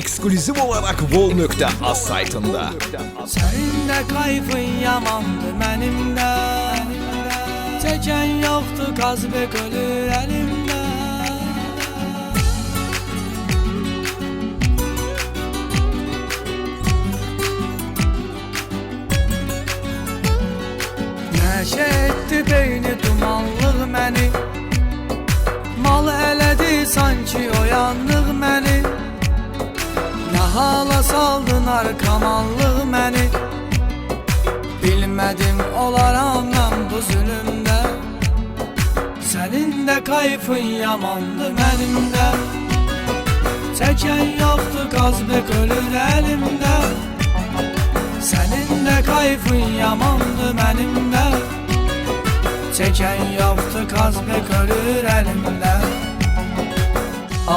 eksklüziv olarak Vol.az saytında. Senin de kayfın yamandı benim de. Çeken yoktu kazbek ölür elimde. Neşe etti beyni dumanlıq məni. Mal elədi sanki oyanlıq məni. Nə hala saldın arkamanlıq məni. Bilmədim olaram mən bu zülümdə. Sənin də kayfın yamandı mənim də. Çəkən yoxdur qazbek ölür əlimdə. Sənin də kayfın yamandı mənim də. Çəkən yoxdur qazbek ölür əlimdə.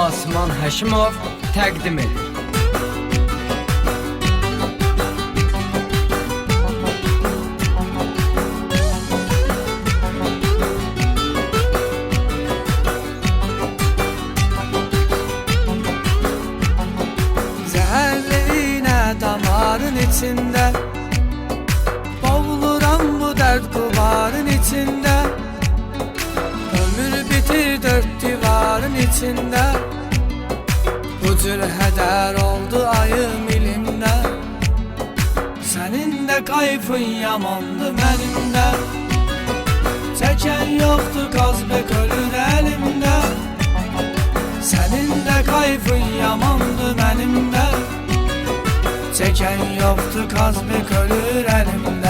Asman Həşimov təqdim edir. Zəhərli iynə damarın içində. Boğuluram bu dərd qubarın içində. Ömür bitir dörd divarın içində. Bu cür hədər oldu ayım ilimdə. Sənin də kayfın yamandı mənim də. Çəkən yoxdur qazbek ölür əlimdə. Sənin də kayfın yamandı mənim də. Çəkən yoxdur qazbek ölür əlimdə.